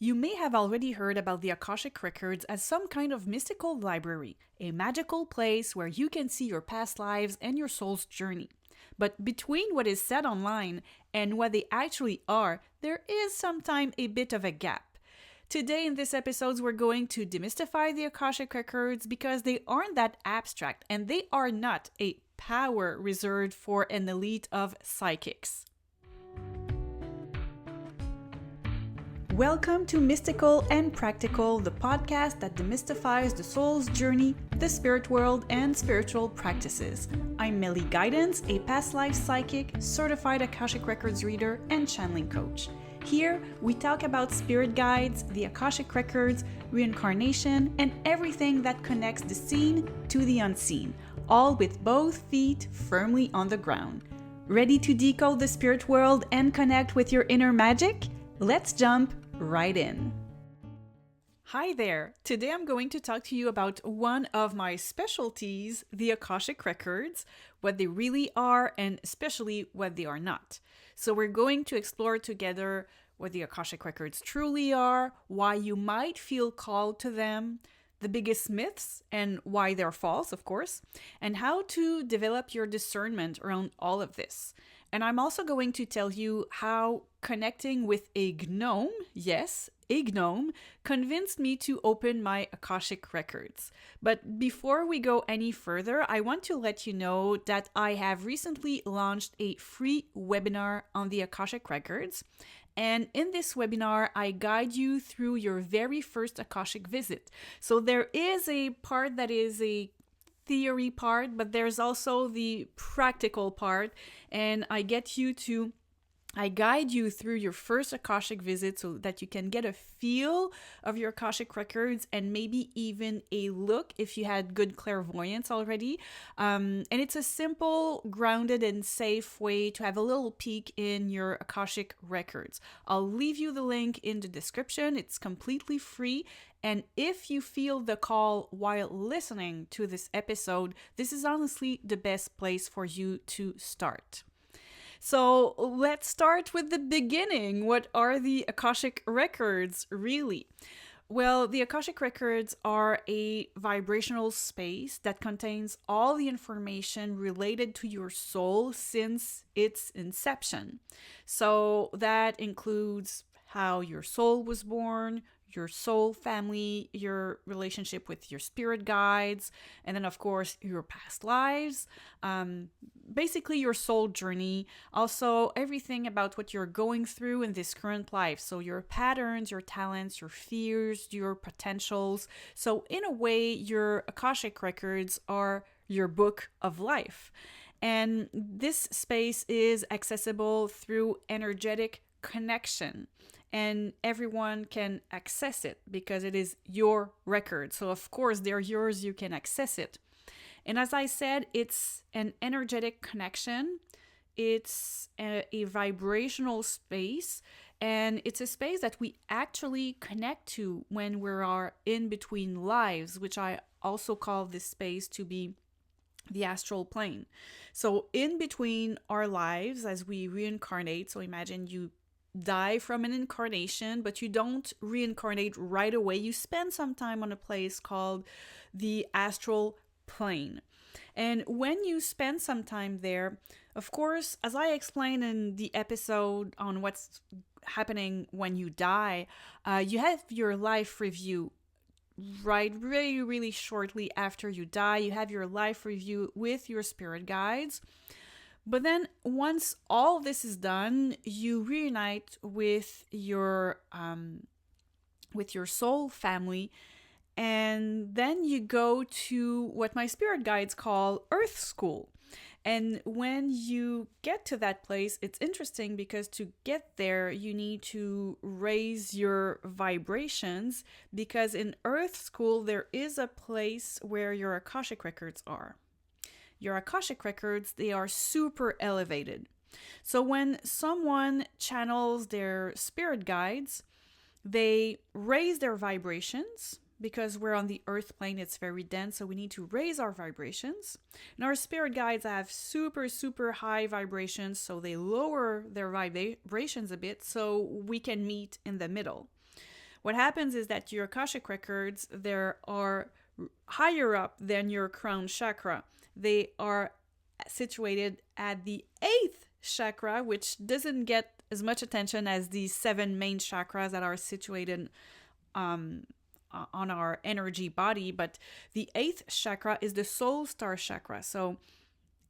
You may have already heard about the Akashic Records as some kind of mystical library, a magical place where you can see your past lives and your soul's journey. But between what is said online and what they actually are, there is sometimes a bit of a gap. Today in this episode, we're going to demystify the Akashic Records because they aren't that abstract and they are not a power reserved for an elite of psychics. Welcome to Mystical and Practical, the podcast that demystifies the soul's journey, the spirit world, and spiritual practices. I'm Meli Guidance, a past life psychic, certified Akashic Records reader, and channeling coach. Here, we talk about spirit guides, the Akashic Records, reincarnation, and everything that connects the seen to the unseen, all with both feet firmly on the ground. Ready to decode the spirit world and connect with your inner magic? Let's jump right in. Hi there! Today I'm going to talk to you about one of my specialties, the Akashic Records, what they really are and especially what they are not. So we're going to explore together what the Akashic Records truly are, why you might feel called to them, the biggest myths and why they're false, of course, and how to develop your discernment around all of this. And I'm also going to tell you how connecting with a gnome, yes, a gnome, convinced me to open my Akashic Records. But before we go any further, I want to let you know that I have recently launched a free webinar on the Akashic Records. And in this webinar, I guide you through your very first Akashic visit. So there is a part that is a theory part, but there's also the practical part, and I guide you through your first Akashic visit so that you can get a feel of your Akashic Records and maybe even a look if you had good clairvoyance already. And it's a simple, grounded, and safe way to have a little peek in your Akashic Records. I'll leave you the link in the description. It's completely free. And if you feel the call while listening to this episode, this is honestly the best place for you to start. So let's start with the beginning. What are the Akashic Records really? Well, the Akashic Records are a vibrational space that contains all the information related to your soul since its inception. So that includes how your soul was born, your soul family, your relationship with your spirit guides, and then of course your past lives, basically your soul journey, also everything about what you're going through in this current life, so your patterns, your talents, your fears, your potentials. So in a way, your Akashic Records are your book of life. And this space is accessible through energetic connection, and everyone can access it because it is your record. So of course they're yours, you can access it. And as I said, it's an energetic connection. It's a vibrational space, and it's a space that we actually connect to when we are in between lives, which I also call this space to be the astral plane. So in between our lives as we reincarnate, so imagine you die from an incarnation, but you don't reincarnate right away. You spend some time on a place called the astral plane. And when you spend some time there, of course, as I explained in the episode on what's happening when you die, you have your life review right really, really shortly after you die. You have your life review with your spirit guides. But then once all this is done, you reunite with your soul family, and then you go to what my spirit guides call Earth School. And when you get to that place, it's interesting because to get there, you need to raise your vibrations, because in Earth School, there is a place where your Akashic Records are. Your Akashic Records, they are super elevated. So when someone channels their spirit guides, they raise their vibrations because we're on the earth plane, it's very dense, so we need to raise our vibrations. And our spirit guides have super, super high vibrations, so they lower their vibrations a bit so we can meet in the middle. What happens is that your Akashic records, there are higher up than your crown chakra. They are situated at the 8th chakra, which doesn't get as much attention as the 7 main chakras that are situated on our energy body. But the 8th chakra is the soul star chakra. So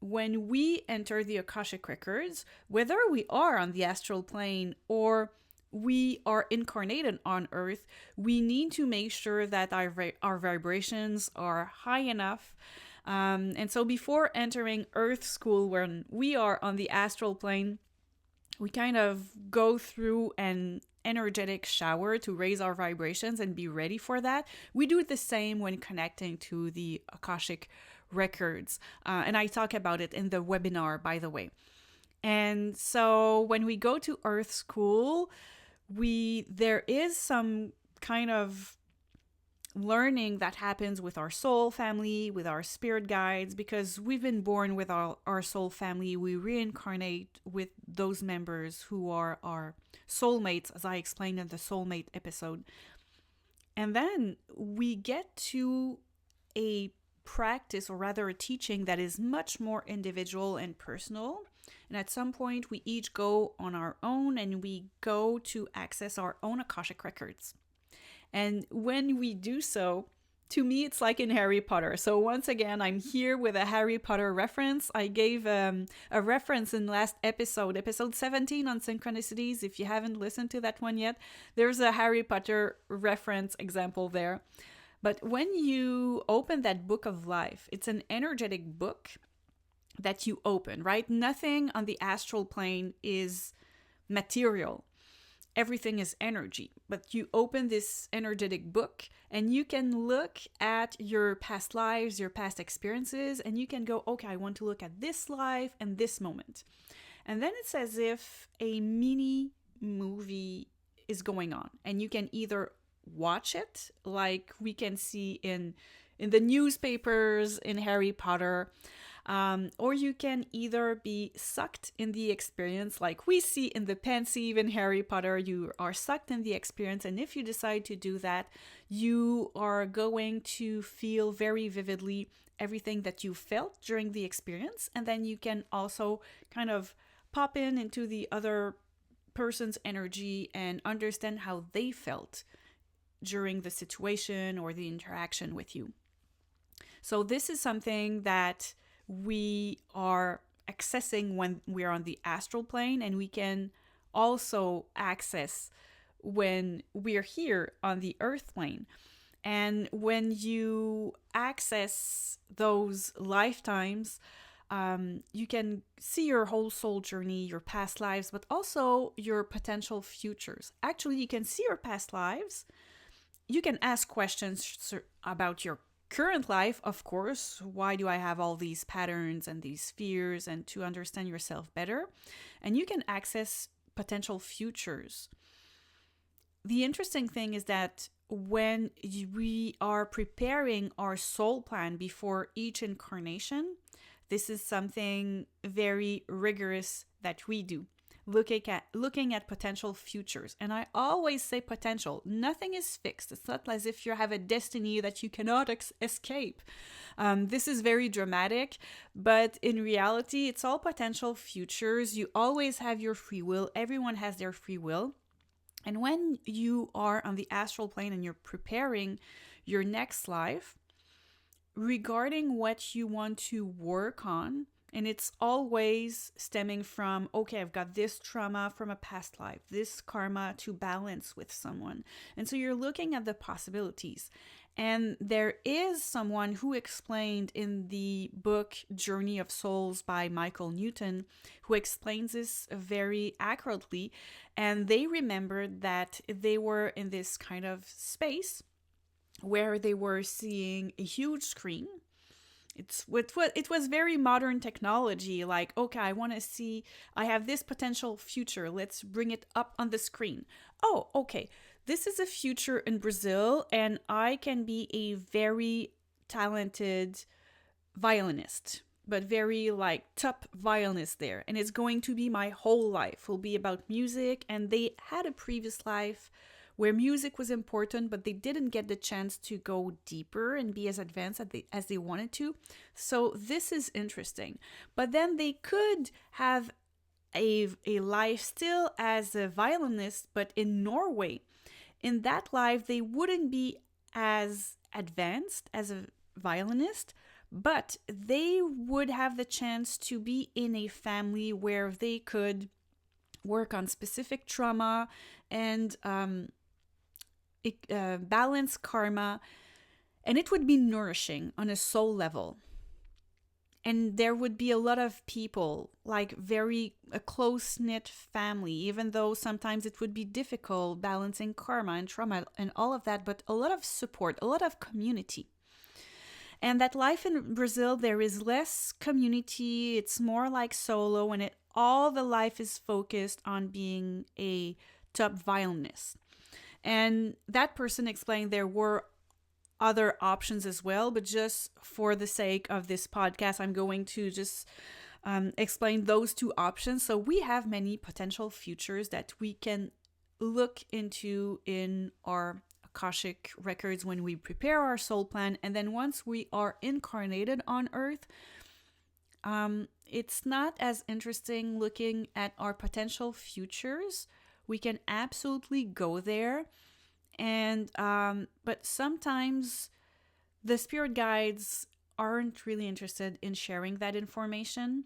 when we enter the Akashic records, whether we are on the astral plane or we are incarnated on Earth, we need to make sure that our vibrations are high enough. And so before entering Earth school, when we are on the astral plane, we kind of go through an energetic shower to raise our vibrations and be ready for that. We do the same when connecting to the Akashic records. And I talk about it in the webinar, by the way. And so when we go to Earth school, there is some kind of learning that happens with our soul family, with our spirit guides, because we've been born with our soul family. We reincarnate with those members who are our soulmates, as I explained in the soulmate episode. And then we get to a practice, or rather a teaching, that is much more individual and personal. And at some point, we each go on our own and we go to access our own Akashic records. And when we do so, to me, it's like in Harry Potter. So once again, I'm here with a Harry Potter reference. I gave a reference in last episode 17 on synchronicities. If you haven't listened to that one yet, there's a Harry Potter reference example there. But when you open that book of life, it's an energetic book that you open, right? Nothing on the astral plane is material. Everything is energy. But you open this energetic book and you can look at your past lives, your past experiences, and you can go, okay, I want to look at this life and this moment. And then it's as if a mini movie is going on, and you can either watch it like we can see in the newspapers in Harry Potter, or you can either be sucked in the experience like we see in the pensieve in Harry Potter. You are sucked in the experience, and if you decide to do that, you are going to feel very vividly everything that you felt during the experience, and then you can also kind of pop into the other person's energy and understand how they felt during the situation or the interaction with you. So this is something that we are accessing when we're on the astral plane, and we can also access when we're here on the earth plane. And when you access those lifetimes, you can see your whole soul journey, your past lives, but also your potential futures. Actually, you can see your past lives. You can ask questions about your current life, of course. Why do I have all these patterns and these fears, and to understand yourself better? And you can access potential futures. The interesting thing is that when we are preparing our soul plan before each incarnation, this is something very rigorous that we do. Looking at potential futures. And I always say potential. Nothing is fixed. It's not as if you have a destiny that you cannot escape. This is very dramatic, but in reality, it's all potential futures. You always have your free will. Everyone has their free will. And when you are on the astral plane and you're preparing your next life, regarding what you want to work on, and it's always stemming from, okay, I've got this trauma from a past life, this karma to balance with someone. And so you're looking at the possibilities. And there is someone who explained in the book Journey of Souls by Michael Newton, who explains this very accurately. And they remembered that they were in this kind of space where they were seeing a huge screen. It was very modern technology, like, okay, I have this potential future, let's bring it up on the screen. Oh, okay, this is a future in Brazil, and I can be a very talented violinist, but very top violinist there, and it's going to be my whole life, will be about music. And they had a previous life where music was important, but they didn't get the chance to go deeper and be as advanced as they wanted to. So this is interesting. But then they could have a life still as a violinist, but in Norway. In that life, they wouldn't be as advanced as a violinist, but they would have the chance to be in a family where they could work on specific trauma and balance karma, and it would be nourishing on a soul level. And there would be a lot of people, like a close-knit family, even though sometimes it would be difficult balancing karma and trauma and all of that, but a lot of support, a lot of community. And that life in Brazil, there is less community, it's more like solo, and all the life is focused on being a top violinist. And that person explained there were other options as well, but just for the sake of this podcast, I'm going to just explain those two options. So we have many potential futures that we can look into in our Akashic records when we prepare our soul plan. And then once we are incarnated on Earth, it's not as interesting looking at our potential futures. We can absolutely go there. And but sometimes the spirit guides aren't really interested in sharing that information,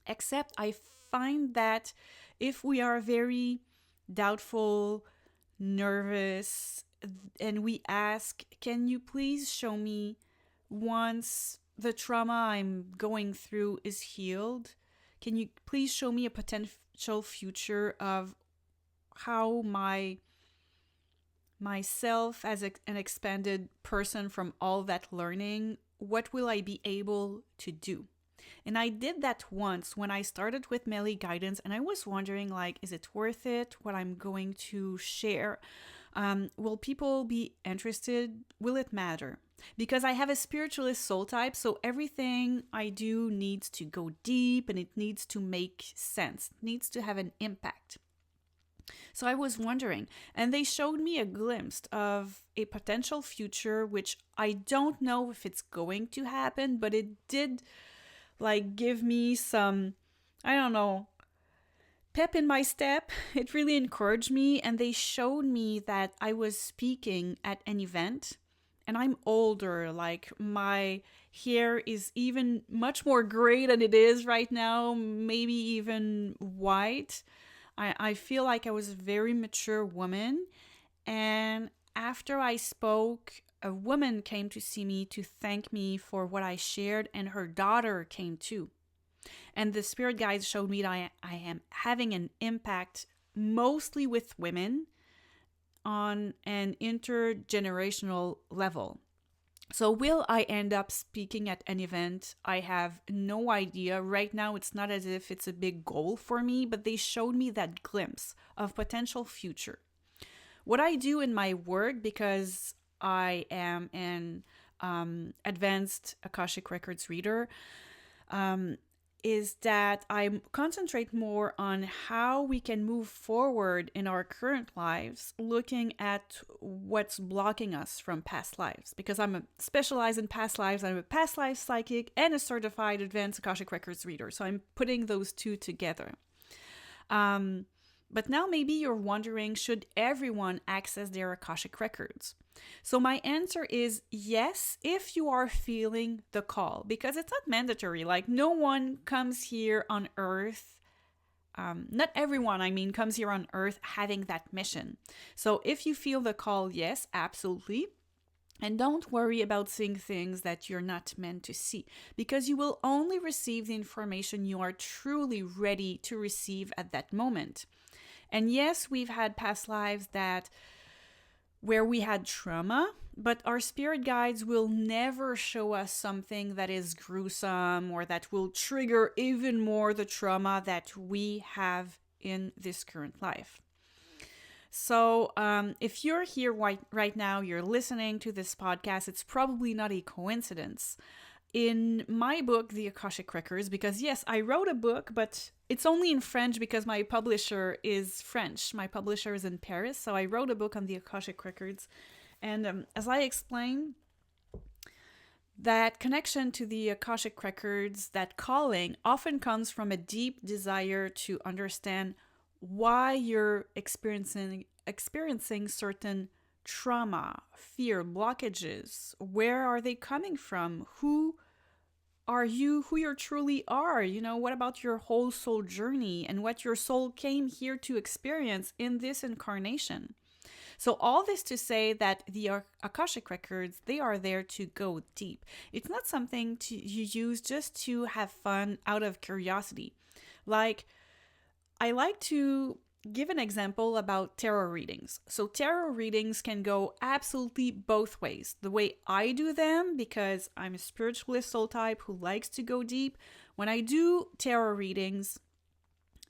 except I find that if we are very doubtful, nervous, and we ask, can you please show me once the trauma I'm going through is healed, can you please show me a potential future of how myself as an expanded person from all that learning, what will I be able to do? And I did that once when I started with Meli guidance, and I was wondering, like, is it worth it, what I'm going to share? Will people be interested? Will it matter? Because I have a spiritualist soul type, so everything I do needs to go deep and it needs to make sense, it needs to have an impact. So I was wondering, and they showed me a glimpse of a potential future, which I don't know if it's going to happen, but it did like give me some, I don't know, pep in my step. It really encouraged me, and they showed me that I was speaking at an event, and I'm older, like my hair is even much more gray than it is right now, maybe even white. I feel like I was a very mature woman, and after I spoke, a woman came to see me to thank me for what I shared, and her daughter came too. And the spirit guides showed me that I am having an impact mostly with women on an intergenerational level. So will I end up speaking at an event? I have no idea. Right now, it's not as if it's a big goal for me, but they showed me that glimpse of potential future. What I do in my work, because I am an advanced Akashic Records reader, is that I concentrate more on how we can move forward in our current lives, looking at what's blocking us from past lives. Because I'm specialized in past lives, I'm a past life psychic and a certified advanced Akashic Records reader. So I'm putting those two together. But now maybe you're wondering, should everyone access their Akashic Records? So my answer is yes, if you are feeling the call, because it's not mandatory. Like no one comes here on Earth, not everyone, I mean, comes here on Earth having that mission. So if you feel the call, yes, absolutely. And don't worry about seeing things that you're not meant to see, because you will only receive the information you are truly ready to receive at that moment. And yes, we've had past lives where we had trauma, but our spirit guides will never show us something that is gruesome or that will trigger even more the trauma that we have in this current life. So if you're here right now, you're listening to this podcast, it's probably not a coincidence. in my book, The Akashic Records, because yes, I wrote a book, but it's only in French because my publisher is French. My publisher is in Paris, so I wrote a book on the Akashic Records. And as I explained, that connection to the Akashic Records, that calling, often comes from a deep desire to understand why you're experiencing certain trauma, fear, blockages. Where are they coming from? Who are you, who you truly are? You know, what about your whole soul journey and what your soul came here to experience in this incarnation? So all this to say that the Akashic Records, they are there to go deep. It's not something you use just to have fun out of curiosity. Like, I like to give an example about tarot readings. So tarot readings can go absolutely both ways. The way I do them, because I'm a spiritualist soul type who likes to go deep, when I do tarot readings,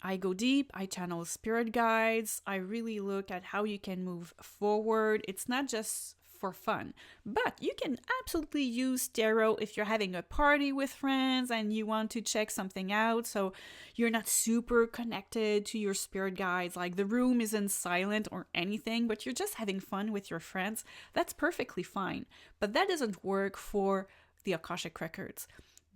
I go deep, I channel spirit guides, I really look at how you can move forward. It's not just for fun, but you can absolutely use tarot if you're having a party with friends and you want to check something out, so you're not super connected to your spirit guides, like the room isn't silent or anything, but you're just having fun with your friends. That's perfectly fine, but that doesn't work for the Akashic Records.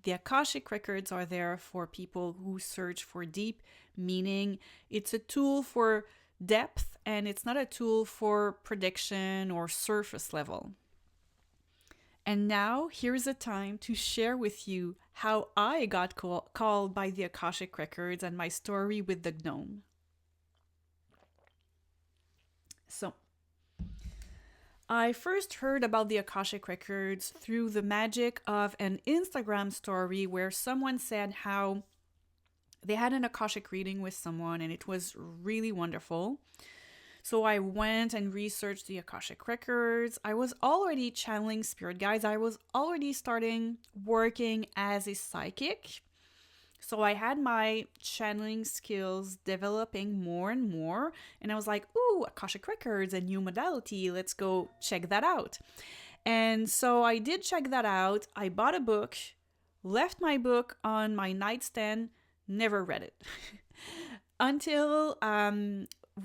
The Akashic Records are there for people who search for deep meaning. It's a tool for depth, and it's not a tool for prediction or surface level. And now, here's a time to share with you how I got called by the Akashic Records and my story with the gnome. So, I first heard about the Akashic Records through the magic of an Instagram story where someone said how they had an Akashic reading with someone and it was really wonderful. So I went and researched the Akashic Records. I was already channeling spirit guides. I was already starting working as a psychic. So I had my channeling skills developing more and more. And I was like, ooh, Akashic Records, a new modality. Let's go check that out. And so I did check that out. I bought a book, left my book on my nightstand, never read it. Until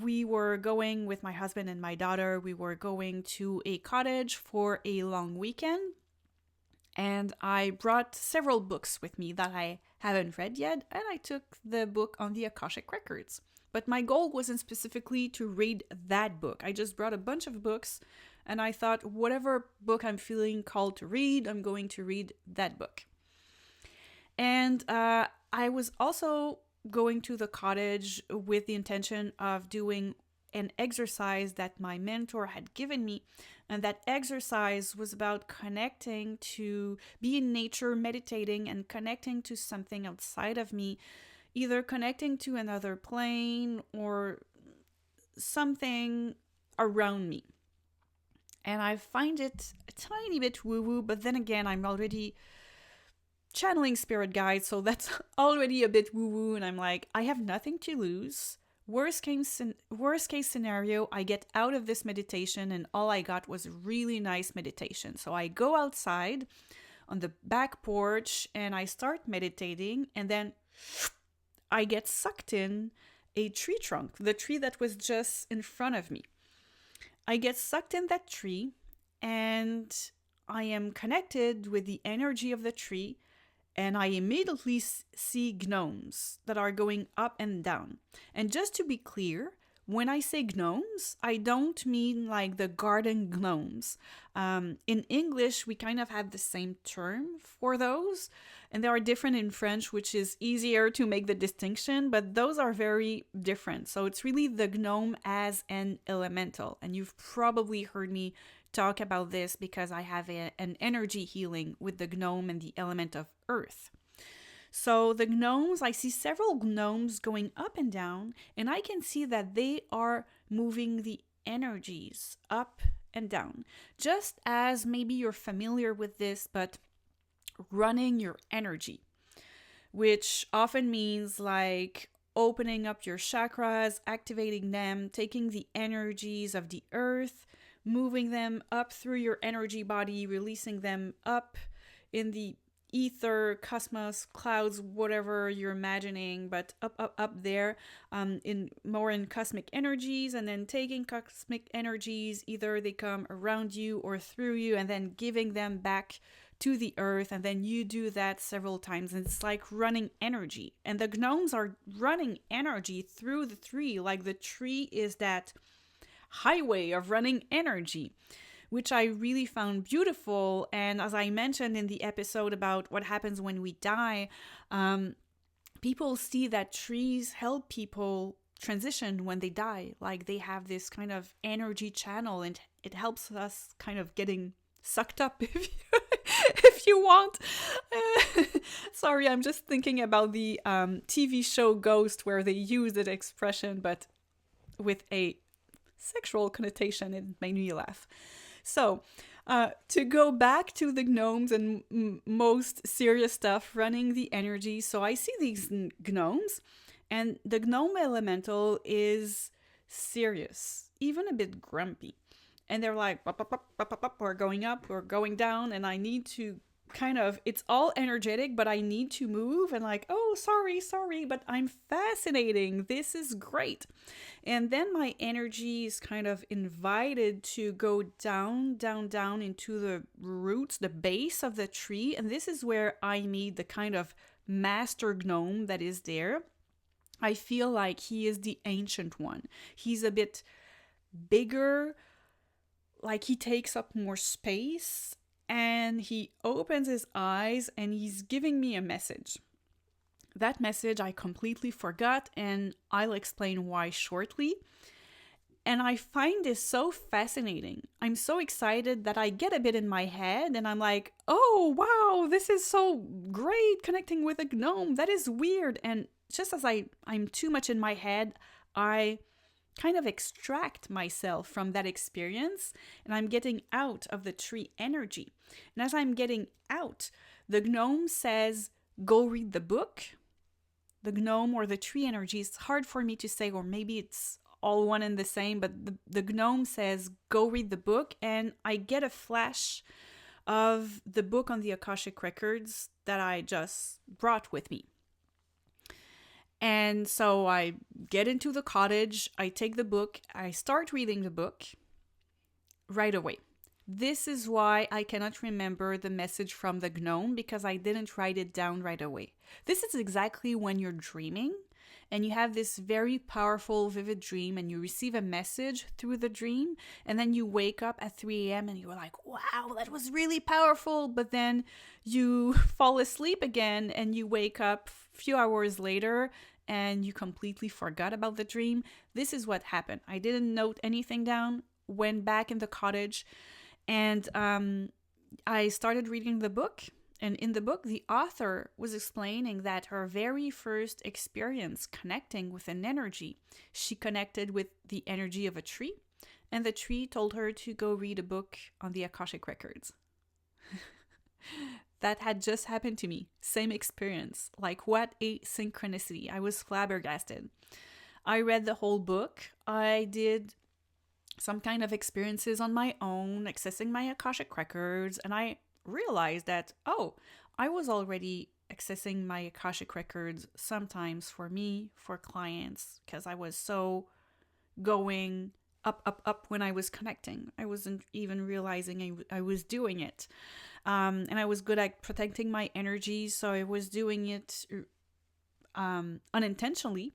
we were going with my husband and my daughter, we were going to a cottage for a long weekend. And I brought several books with me that I haven't read yet, and I took the book on the Akashic Records. But my goal wasn't specifically to read that book. I just brought a bunch of books, and I thought, whatever book I'm feeling called to read, I'm going to read that book. And I was also going to the cottage with the intention of doing an exercise that my mentor had given me. And that exercise was about connecting to be in nature, meditating, and connecting to something outside of me, either connecting to another plane or something around me. And I find it a tiny bit woo-woo, but then again, I'm already channeling spirit guides, so that's already a bit woo-woo, and I'm like, I have nothing to lose. Worst case scenario, I get out of this meditation and all I got was really nice meditation. So I go outside on the back porch and I start meditating, and then I get sucked in a tree trunk, the tree that was just in front of me. I get sucked in that tree and I am connected with the energy of the tree, and I immediately see gnomes that are going up and down. And just to be clear, when I say gnomes, I don't mean like the garden gnomes. In English, we kind of have the same term for those, and they are different in French, which is easier to make the distinction, but those are very different. So it's really the gnome as an elemental, and you've probably heard me talk about this because I have an energy healing with the gnome and the element of earth. So the gnomes, I see several gnomes going up and down, and I can see that they are moving the energies up and down. Just as maybe you're familiar with this, but running your energy, which often means like opening up your chakras, activating them, taking the energies of the earth, moving them up through your energy body, releasing them up in the ether, cosmos, clouds, whatever you're imagining, but up there, in cosmic energies, and then taking cosmic energies, either they come around you or through you, and then giving them back to the earth, and then you do that several times, and it's like running energy. And the gnomes are running energy through the tree, like the tree is that highway of running energy, which I really found beautiful. And as I mentioned in the episode about what happens when we die, people see that trees help people transition when they die. Like they have this kind of energy channel, and it helps us kind of getting sucked up, if you want. Sorry, I'm just thinking about the TV show Ghost, where they use that expression, but with a sexual connotation. It made me laugh. So, to go back to the gnomes and most serious stuff, running the energy. So I see these gnomes, and the gnome elemental is serious, even a bit grumpy. And they're like, we're going up, we're going down, and I need to kind of, it's all energetic, but I need to move, and like, oh, sorry, but I'm fascinating. This is great. And then my energy is kind of invited to go down into the roots, the base of the tree. And this is where I meet the kind of master gnome that is there. I feel like he is the ancient one. He's a bit bigger, like he takes up more space, and he opens his eyes and he's giving me a message. That message I completely forgot, and I'll explain why shortly. And I find this so fascinating. I'm so excited that I get a bit in my head, and I'm like, oh wow, this is so great, connecting with a gnome. That is weird. And just as I'm too much in my head, I kind of extract myself from that experience, and I'm getting out of the tree energy. And as I'm getting out, the gnome says, go read the book. The gnome or the tree energy, it's hard for me to say, or maybe it's all one and the same, but the gnome says, go read the book. And I get a flash of the book on the Akashic Records that I just brought with me. And so I get into the cottage, I take the book, I start reading the book right away. This is why I cannot remember the message from the gnome, because I didn't write it down right away. This is exactly when you're dreaming and you have this very powerful, vivid dream, and you receive a message through the dream, and then you wake up at 3 a.m. and you're like, wow, that was really powerful. But then you fall asleep again and you wake up a few hours later and you completely forgot about the dream. This is what happened. I didn't note anything down, went back in the cottage, and I started reading the book. And in the book, the author was explaining that her very first experience connecting with an energy, she connected with the energy of a tree, and the tree told her to go read a book on the Akashic Records. That had just happened to me. Same experience. Like, what a synchronicity. I was flabbergasted. I read the whole book. I did some kind of experiences on my own, accessing my Akashic Records, and I realized that, oh, I was already accessing my Akashic Records sometimes for me, for clients, because I was so going up when I was connecting. I wasn't even realizing I was doing it. And I was good at protecting my energy, so I was doing it unintentionally.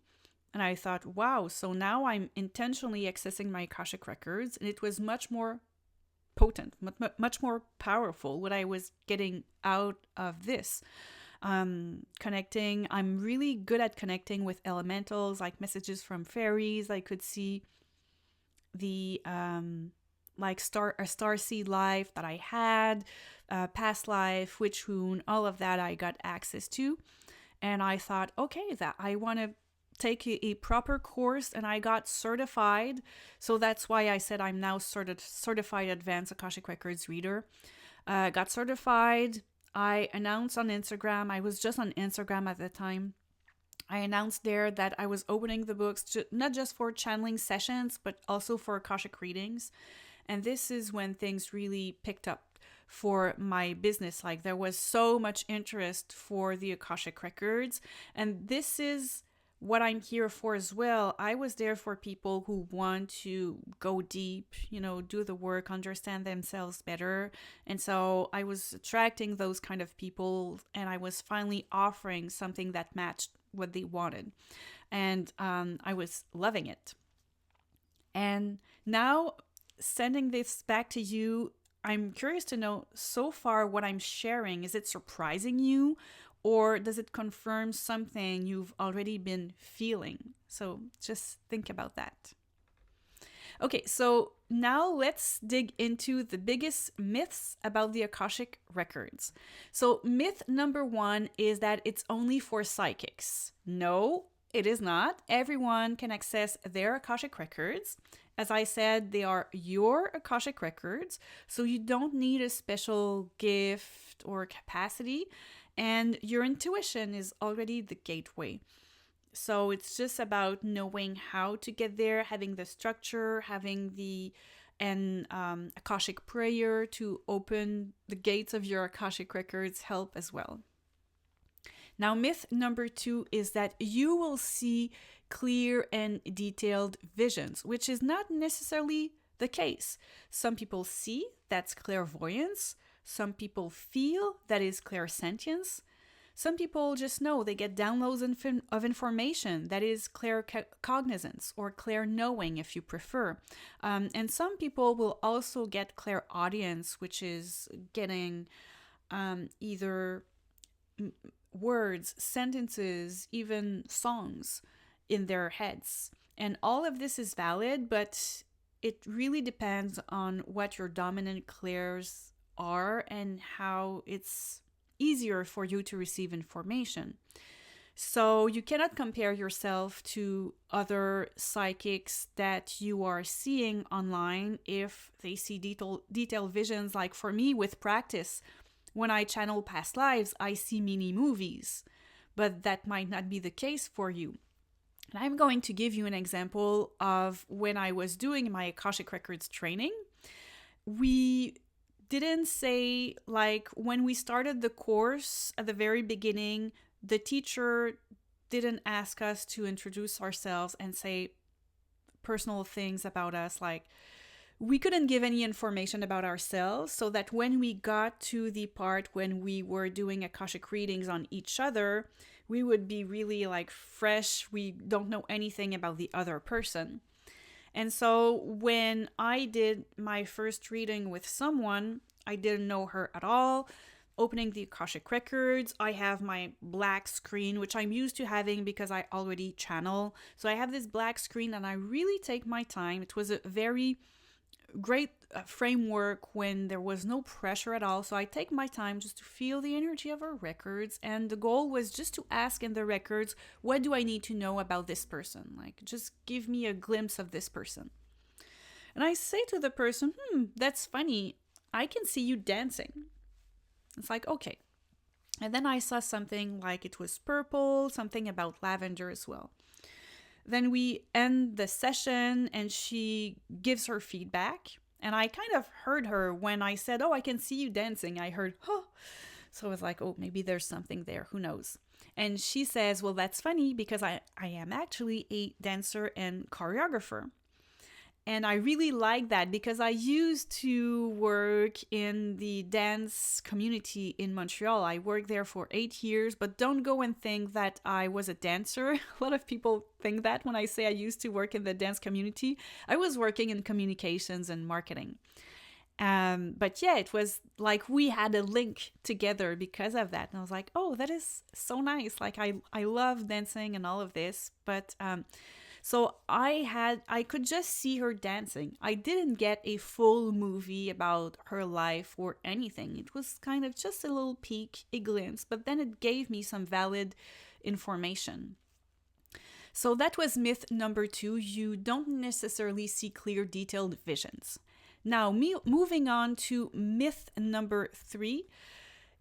And I thought, wow, so now I'm intentionally accessing my Akashic Records, and it was much more potent, much more powerful what I was getting out of this. Connecting, I'm really good at connecting with elementals, like messages from fairies. I could see the like starseed life that I had, past life, witch wound, all of that I got access to. And I thought, okay, that I want to take a proper course, and I got certified. So that's why I said I'm now certified advanced Akashic Records reader. Got certified. I announced on Instagram, I was just on Instagram at the time, I announced there that I was opening the books not just for channeling sessions, but also for Akashic readings. And this is when things really picked up. for my business. Like there was so much interest for the Akashic Records, and this is what I'm here for as well. I was there for people who want to go deep, do the work, understand themselves better. And so I was attracting those kind of people, and I was finally offering something that matched what they wanted. And I was loving it. And now, sending this back to you, I'm curious to know, so far what I'm sharing, is it surprising you? Or does it confirm something you've already been feeling? So just think about that. Okay, so now let's dig into the biggest myths about the Akashic Records. So myth number 1 is that it's only for psychics. No, it is not. Everyone can access their Akashic Records. As I said, they are your Akashic Records, so you don't need a special gift or capacity, and your intuition is already the gateway. So it's just about knowing how to get there, having the structure, having an Akashic prayer to open the gates of your Akashic Records help as well. Now, myth number 2 is that you will see clear and detailed visions, which is not necessarily the case. Some people see, that's clairvoyance. Some people feel, that is clairsentience. Some people just know, they get downloads of information, that is claircognizance or clair-knowing if you prefer. And some people will also get clairaudience, which is getting either words, sentences, even songs in their heads. And all of this is valid, but it really depends on what your dominant clairs are and how it's easier for you to receive information. So you cannot compare yourself to other psychics that you are seeing online if they see detailed visions. Like for me, with practice, when I channel past lives, I see mini movies, but that might not be the case for you. And I'm going to give you an example of when I was doing my Akashic Records training. We didn't say, like, when we started the course at the very beginning, the teacher didn't ask us to introduce ourselves and say personal things about us. Like, we couldn't give any information about ourselves, so that when we got to the part when we were doing Akashic readings on each other, we would be really like fresh. We don't know anything about the other person. And so when I did my first reading with someone, I didn't know her at all. Opening the Akashic Records, I have my black screen, which I'm used to having because I already channel. So I have this black screen and I really take my time. It was a very great framework when there was no pressure at all. So I take my time just to feel the energy of our records. And the goal was just to ask in the records, what do I need to know about this person? Like, just give me a glimpse of this person. And I say to the person, that's funny. I can see you dancing. It's like, okay. And then I saw something like it was purple, something about lavender as well. Then we end the session and she gives her feedback. And I kind of heard her when I said, I can see you dancing. I heard, So I was like, maybe there's something there. Who knows? And she says, well, that's funny because I am actually a dancer and choreographer. And I really like that because I used to work in the dance community in Montreal. I worked there for 8 years, but don't go and think that I was a dancer. A lot of people think that when I say I used to work in the dance community. I was working in communications and marketing. But yeah, it was like we had a link together because of that. And I was like, that is so nice. Like I love dancing and all of this, but so I could just see her dancing. I didn't get a full movie about her life or anything. It was kind of just a little peek, a glimpse, but then it gave me some valid information. So that was myth number 2. You don't necessarily see clear, detailed visions. Now, moving on to myth number 3,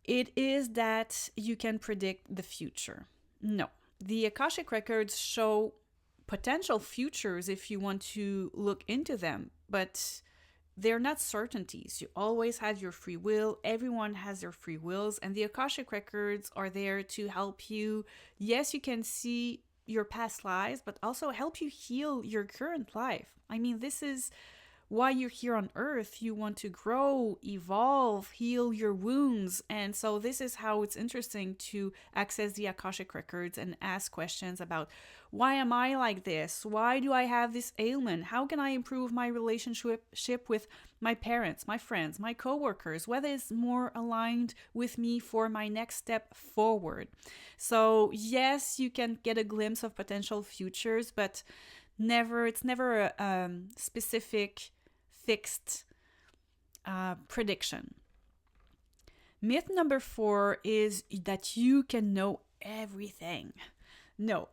it is that you can predict the future. No, the Akashic Records show potential futures if you want to look into them, but they're not certainties. You always have your free will. Everyone has their free wills. And the Akashic Records are there to help you. Yes, you can see your past lives, but also help you heal your current life. I mean, this is why you're here on earth. You want to grow, evolve, heal your wounds. And so this is how it's interesting to access the Akashic Records and ask questions about, why am I like this? Why do I have this ailment? How can I improve my relationship with my parents, my friends, my coworkers? What is more aligned with me for my next step forward? So yes, you can get a glimpse of potential futures, but it's never a specific fixed prediction. Myth number 4 is that you can know everything. No,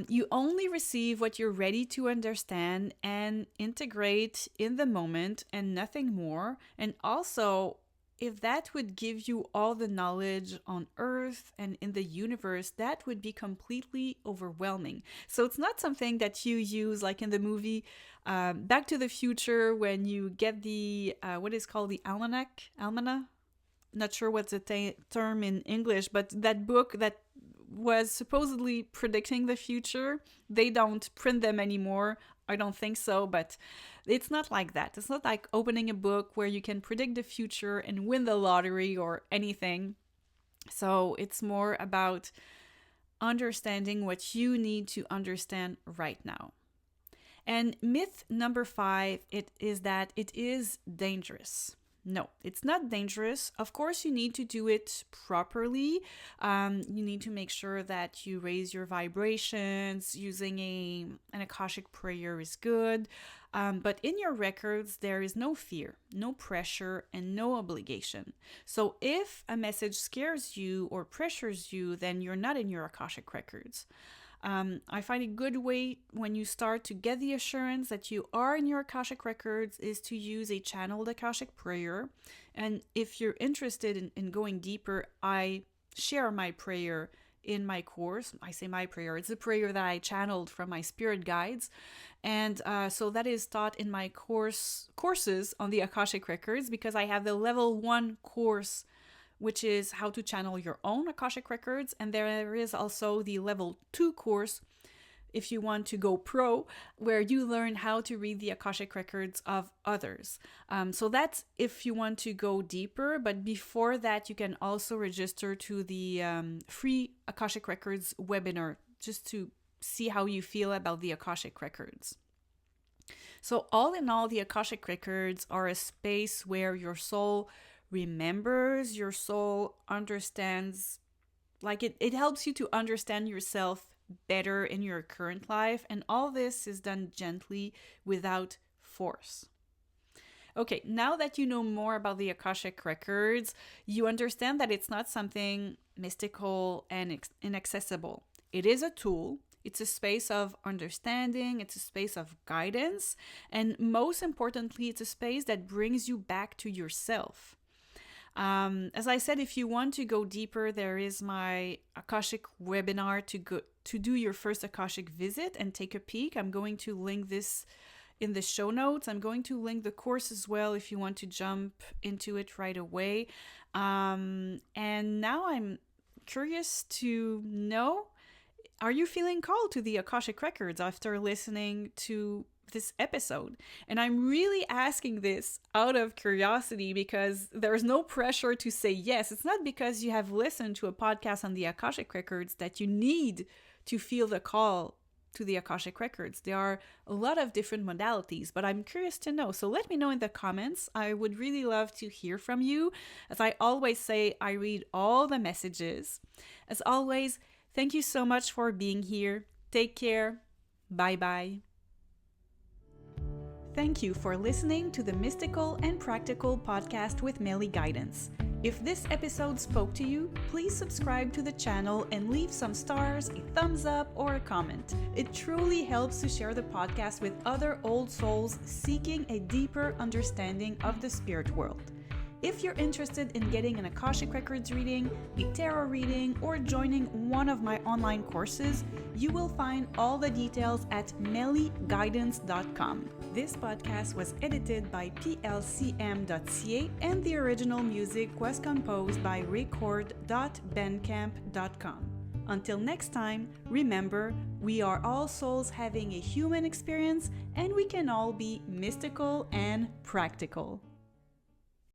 you only receive what you're ready to understand and integrate in the moment and nothing more. And also, if that would give you all the knowledge on Earth and in the universe, that would be completely overwhelming. So it's not something that you use like in the movie Back to the Future when you get the, what is called the almanac? Not sure what's the term in English, but that book that was supposedly predicting the future, they don't print them anymore. I don't think so, but it's not like that. It's not like opening a book where you can predict the future and win the lottery or anything. So it's more about understanding what you need to understand right now. And myth number 5, it is that it is dangerous. No, it's not dangerous. Of course, you need to do it properly. You need to make sure that you raise your vibrations. Using an Akashic prayer is good. But in your records, there is no fear, no pressure, and no obligation. So if a message scares you or pressures you, then you're not in your Akashic records. I find a good way when you start to get the assurance that you are in your Akashic Records is to use a channeled Akashic prayer. And if you're interested in going deeper, I share my prayer in my course. I say my prayer, it's a prayer that I channeled from my spirit guides. And so that is taught in my courses on the Akashic Records, because I have the level 1 course, which is how to channel your own Akashic Records. And there is also the level 2 course, if you want to go pro, where you learn how to read the Akashic Records of others. So that's if you want to go deeper. But before that, you can also register to the free Akashic Records webinar, just to see how you feel about the Akashic Records. So all in all, the Akashic Records are a space where your soul remembers, your soul understands, like it helps you to understand yourself better in your current life, and all this is done gently without force. Okay, now that you know more about the Akashic Records, you understand that it's not something mystical and inaccessible. It is a tool. It's a space of understanding, it's a space of guidance, and most importantly, it's a space that brings you back to yourself. As I said, if you want to go deeper, there is my Akashic webinar to do your first Akashic visit and take a peek. I'm going to link this in the show notes. I'm going to link the course as well if you want to jump into it right away. And now I'm curious to know, are you feeling called to the Akashic Records after listening to this episode? And I'm really asking this out of curiosity, because there's no pressure to say yes. It's not because you have listened to a podcast on the Akashic Records that you need to feel the call to the Akashic Records. There are a lot of different modalities, but I'm curious to know. So let me know in the comments. I would really love to hear from you. As I always say, I read all the messages. As always, thank you so much for being here. Take care. Bye-bye. Thank you for listening to the Mystical and Practical podcast with Meli Guidance. If this episode spoke to you, please subscribe to the channel and leave some stars, a thumbs up, or a comment. It truly helps to share the podcast with other old souls seeking a deeper understanding of the spirit world. If you're interested in getting an Akashic Records reading, a tarot reading, or joining one of my online courses, you will find all the details at meliguidance.com. This podcast was edited by plcm.ca and the original music was composed by record.bandcamp.com. Until next time, remember, we are all souls having a human experience and we can all be mystical and practical.